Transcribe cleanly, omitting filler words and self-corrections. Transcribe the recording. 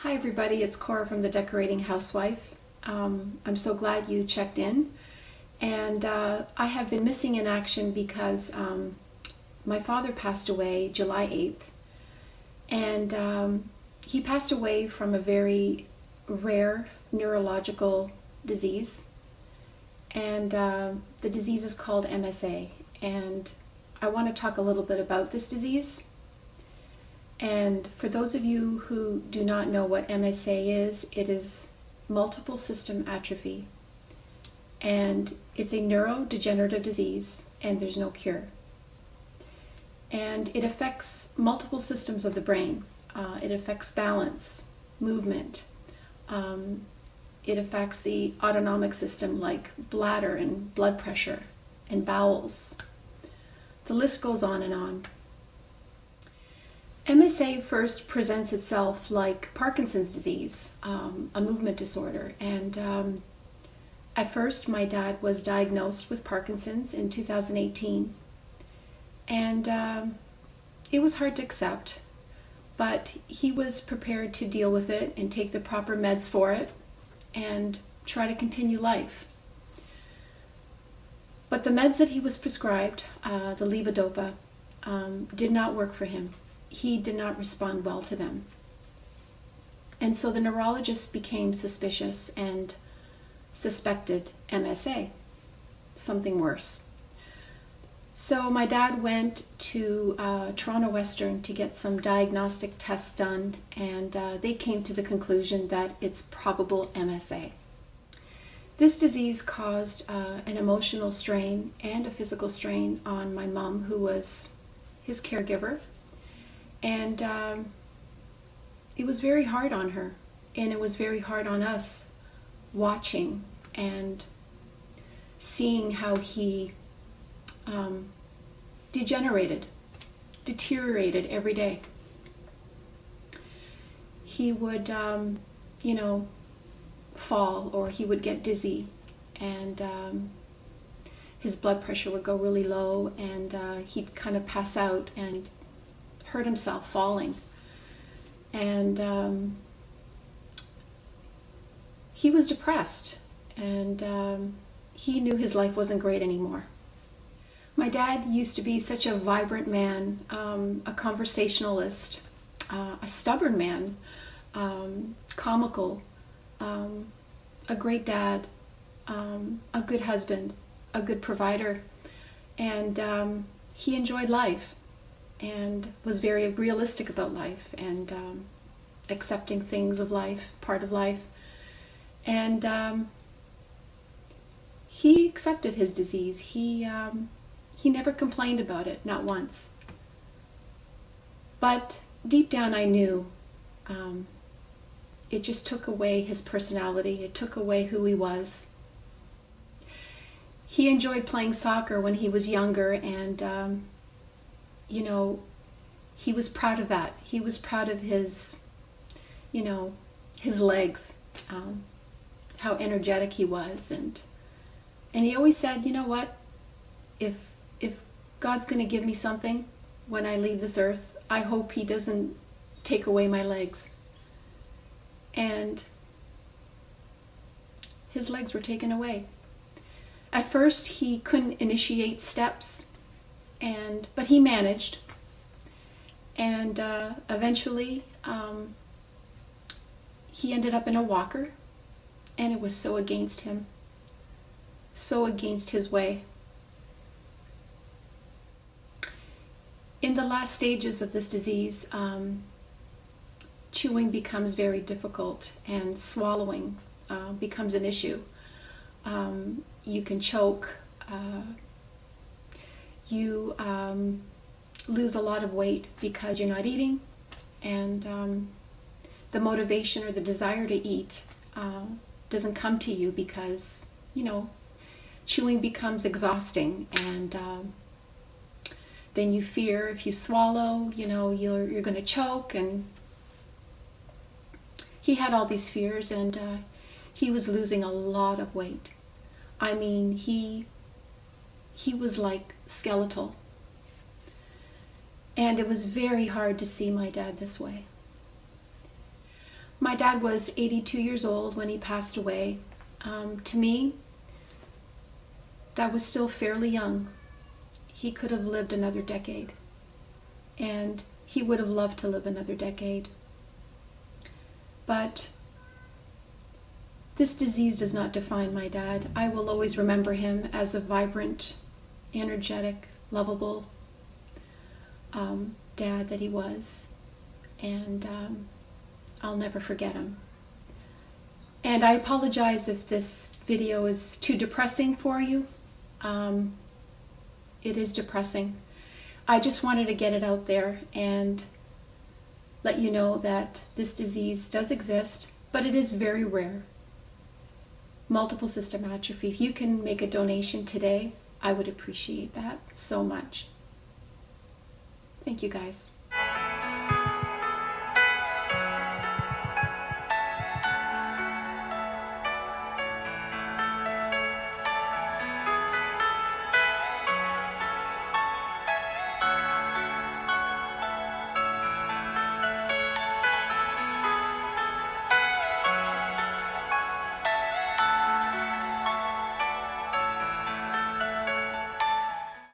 Hi everybody, it's Cora from The Decorating Housewife. I'm so glad you checked in. And I have been missing in action because my father passed away July 8th. And he passed away from a very rare neurological disease. And the disease is called MSA. And I want to talk a little bit about this disease. And for those of you who do not know what MSA is, it is multiple system atrophy. And it's a neurodegenerative disease, and there's no cure. And it affects multiple systems of the brain. It affects balance, movement. It affects the autonomic system like bladder and blood pressure and bowels. The list goes on and on. MSA first presents itself like Parkinson's disease, a movement disorder. And at first, my dad was diagnosed with Parkinson's in 2018. And it was hard to accept, but he was prepared to deal with it and take the proper meds for it and try to continue life. But the meds that he was prescribed, the levodopa, did not work for him. He did not respond well to them. And so the neurologist became suspicious and suspected MSA, something worse. So my dad went to Toronto Western to get some diagnostic tests done, and they came to the conclusion that it's probable MSA. This disease caused an emotional strain and a physical strain on my mom, who was his caregiver. And it was very hard on her, and it was very hard on us watching and seeing how he deteriorated every day. He would, fall, or he would get dizzy, and his blood pressure would go really low, and he'd kind of pass out and hurt himself falling. And he was depressed, and he knew his life wasn't great anymore. My dad used to be such a vibrant man, a conversationalist, a stubborn man, comical, a great dad, a good husband, a good provider, and he enjoyed life and was very realistic about life and accepting things of life, part of life. And he accepted his disease. He never complained about it, not once. But deep down I knew it just took away his personality. It took away who he was. He enjoyed playing soccer when he was younger, and he was proud of that. He was proud of his legs, how energetic he was. And he always said, you know what, if God's going to give me something when I leave this earth, I hope he doesn't take away my legs. And his legs were taken away. At first, he couldn't initiate steps, but he managed. And eventually, he ended up in a walker, and it was so against him, so against his way. In the last stages of this disease, chewing becomes very difficult, and swallowing becomes an issue. You can choke. You lose a lot of weight because you're not eating, and the motivation or the desire to eat doesn't come to you because chewing becomes exhausting, and then you fear if you swallow, you're going to choke. And he had all these fears, and he was losing a lot of weight. I mean, he was like skeletal. And it was very hard to see my dad this way. My dad was 82 years old when he passed away. To me, that was still fairly young. He could have lived another decade, and he would have loved to live another decade. But this disease does not define my dad. I will always remember him as the vibrant, energetic, lovable dad that he was, and I'll never forget him. And I apologize if this video is too depressing for you. It is depressing. I just wanted to get it out there and let you know that this disease does exist, but it is very rare. Multiple system atrophy. If you can make a donation today, I would appreciate that so much. Thank you, guys.